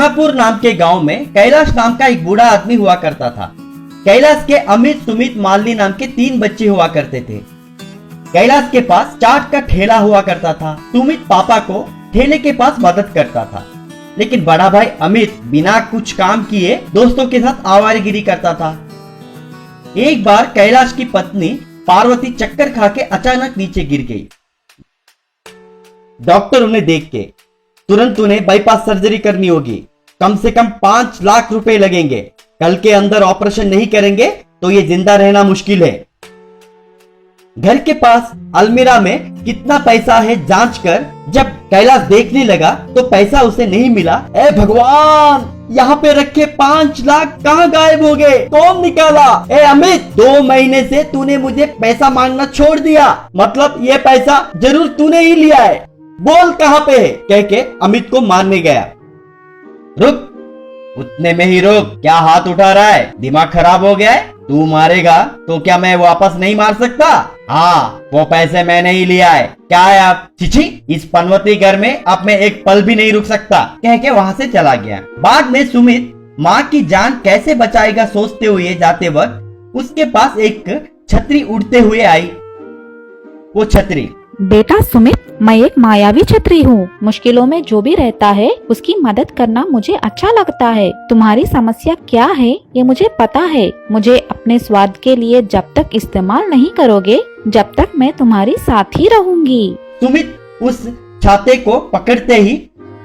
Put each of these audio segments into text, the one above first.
जहांपुर नाम के गांव में कैलाश नाम का एक बूढ़ा आदमी हुआ करता था। कैलाश के अमित, सुमित, मालिनी नाम के 3 बच्चे हुआ करते थे। कैलाश के पास चाट का ठेला हुआ करता था। सुमित पापा को ठेले के पास मदद करता था, लेकिन बड़ा भाई अमित बिना कुछ काम किए दोस्तों के साथ आवारागिरी करता था। एक बार कैलाश की पत्नी पार्वती चक्कर खा के अचानक नीचे गिर गई। डॉक्टर उन्हें देख के, तुरंत उन्हें बाईपास सर्जरी करनी होगी, कम से कम 5 लाख रुपए लगेंगे, कल के अंदर ऑपरेशन नहीं करेंगे तो ये जिंदा रहना मुश्किल है। घर के पास अलमीरा में कितना पैसा है जांच कर जब कैलाश देखने लगा तो पैसा उसे नहीं मिला। ए भगवान, यहाँ पे रखे 5 लाख कहाँ गायब हो गए? कौन निकाला? ए अमित, 2 महीने से तूने मुझे पैसा मांगना छोड़ दिया, मतलब ये पैसा जरूर तूने ही लिया है, बोल कहाँ पे है? कह के अमित को मारने गया। रुक, उतने में ही रुक, क्या हाथ उठा रहा है? दिमाग खराब हो गया है? तू मारेगा तो क्या मैं वापस नहीं मार सकता? हाँ, वो पैसे मैंने ही लिया है। क्या है आप? चिची, इस पनवती घर में अब मैं एक पल भी नहीं रुक सकता, कह के वहाँ से चला गया। बाद में सुमित माँ की जान कैसे बचाएगा सोचते हुए जाते वक्त उसके पास एक छतरी उड़ते हुए आई। वो छतरी, बेटा सुमित, मैं एक मायावी छतरी हूँ। मुश्किलों में जो भी रहता है उसकी मदद करना मुझे अच्छा लगता है। तुम्हारी समस्या क्या है ये मुझे पता है। मुझे अपने स्वाद के लिए जब तक इस्तेमाल नहीं करोगे जब तक मैं तुम्हारी साथ ही रहूंगी। सुमित उस छाते को पकड़ते ही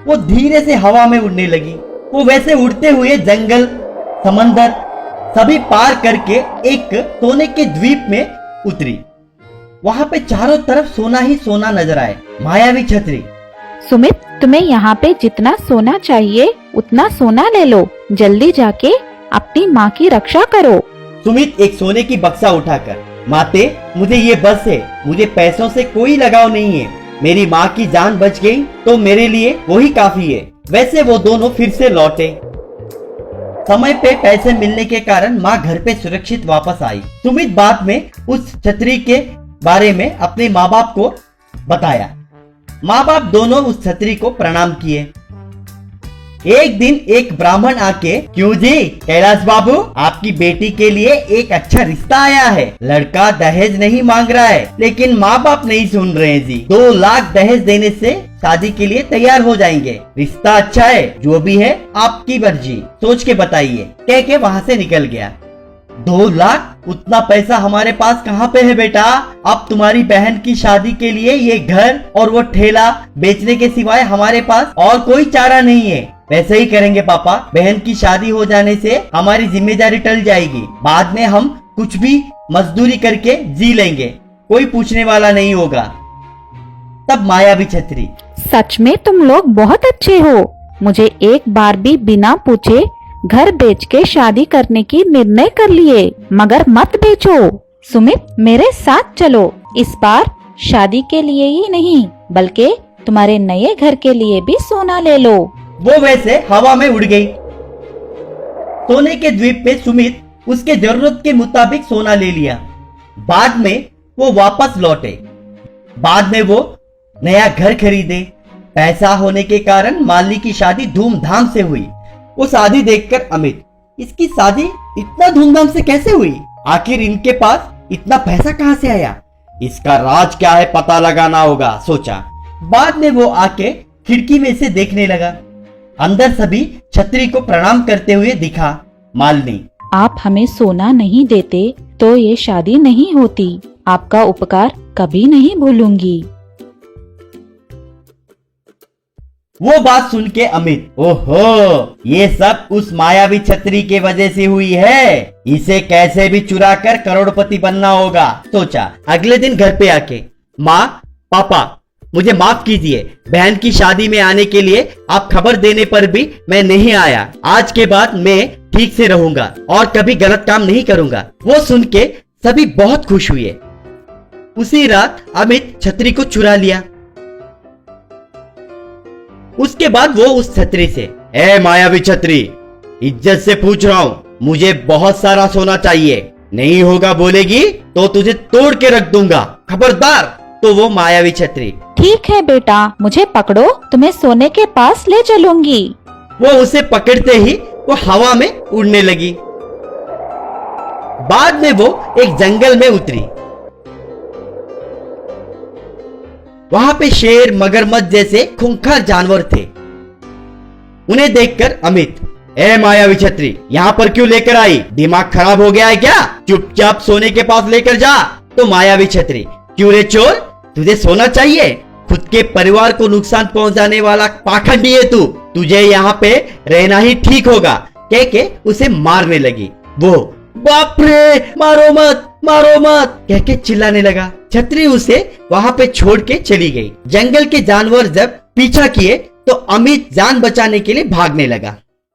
वो धीरे से हवा में उड़ने लगी। वो वैसे उड़ते हुए जंगल, समंदर सभी पार करके एक सोने के द्वीप में उतरी। वहाँ पे चारों तरफ सोना ही सोना नजर आए। मायावी छतरी, सुमित, तुम्हें यहाँ पे जितना सोना चाहिए उतना सोना ले लो। जल्दी जाके अपनी माँ की रक्षा करो। सुमित एक सोने की बक्सा उठाकर, माते मुझे ये बस है, मुझे पैसों से कोई लगाव नहीं है, मेरी माँ की जान बच गई तो मेरे लिए वही काफी है। वैसे वो दोनों फिर से लौटे। समय पे पैसे मिलने के कारण माँ घर पे सुरक्षित वापस आई। सुमित बाद में उस छतरी के बारे में अपने माँ बाप को बताया। माँ बाप दोनों उस छतरी को प्रणाम किए। एक दिन एक ब्राह्मण आके, क्यों जी कैलाश बाबू, आपकी बेटी के लिए एक अच्छा रिश्ता आया है। लड़का दहेज नहीं मांग रहा है, लेकिन माँ बाप नहीं सुन रहे हैं जी। 2 लाख दहेज देने से शादी के लिए तैयार हो जाएंगे। रिश्ता अच्छा है, जो भी है आपकी मर्जी, सोच के बताइए, कह के वहाँ से निकल गया। 2 लाख? उतना पैसा हमारे पास कहाँ पे है बेटा? अब तुम्हारी बहन की शादी के लिए ये घर और वो ठेला बेचने के सिवाय हमारे पास और कोई चारा नहीं है। वैसे ही करेंगे पापा, बहन की शादी हो जाने से हमारी जिम्मेदारी टल जाएगी, बाद में हम कुछ भी मजदूरी करके जी लेंगे, कोई पूछने वाला नहीं होगा। तब मायावी छतरी, सच में तुम लोग बहुत अच्छे हो। मुझे एक बार भी बिना पूछे घर बेच के शादी करने की निर्णय कर लिए, मगर मत बेचो। सुमित, मेरे साथ चलो। इस बार शादी के लिए ही नहीं बल्कि तुम्हारे नए घर के लिए भी सोना ले लो। वो वैसे हवा में उड़ गई। सोने के द्वीप पे सुमित उसके जरूरत के मुताबिक सोना ले लिया। बाद में वो वापस लौटे। बाद में वो नया घर खरीदे। पैसा होने के कारण मालिनी की शादी धूमधाम से हुई। वो शादी देखकर अमित, इसकी शादी इतना धूमधाम से कैसे हुई? आखिर इनके पास इतना पैसा कहाँ से आया? इसका राज क्या है पता लगाना होगा, सोचा। बाद में वो आके खिड़की में से देखने लगा। अंदर सभी छतरी को प्रणाम करते हुए दिखा। मालिनी, आप हमें सोना नहीं देते तो ये शादी नहीं होती। आपका उपकार कभी नहीं भूलूंगी। वो बात सुन के अमित, ओहो, ये सब उस मायावी छतरी के वजह से हुई है, इसे कैसे भी चुरा कर करोड़पति बनना होगा, सोचा। अगले दिन घर पे आके, माँ पापा मुझे माफ कीजिए, बहन की शादी में आने के लिए आप खबर देने पर भी मैं नहीं आया। आज के बाद मैं ठीक से रहूंगा और कभी गलत काम नहीं करूंगा। वो सुन के सभी बहुत खुश हुए। उसी रात अमित छतरी को चुरा लिया। उसके बाद वो उस छतरी से, ए मायावी छतरी, इज्जत से पूछ रहा हूँ, मुझे बहुत सारा सोना चाहिए, नहीं होगा बोलेगी तो तुझे तोड़ के रख दूंगा, खबरदार। तो वो मायावी छतरी, ठीक है बेटा, मुझे पकड़ो, तुम्हें सोने के पास ले चलूंगी। वो उसे पकड़ते ही वो हवा में उड़ने लगी। बाद में वो एक जंगल में उतरी। वहां पे शेर, मगरमच्छ जैसे खूंखार जानवर थे। उन्हें देखकर अमित, ए मायावी छतरी, यहाँ पर क्यों लेकर आई? दिमाग खराब हो गया है क्या? चुपचाप सोने के पास लेकर जा। तो मायावी छतरी, क्यों रे चोर, तुझे सोना चाहिए? खुद के परिवार को नुकसान पहुंचाने वाला पाखंडी है तू, तुझे यहाँ पे रहना ही ठीक होगा, कह के उसे मारने लगी। वो बाप रे, मारो मत कह के चिल्लाने लगा। छतरी उसे वहां पे छोड़ के चली गई। जंगल के जानवर जब पीछा किए तो अमित जान बचाने के लिए भागने लगा।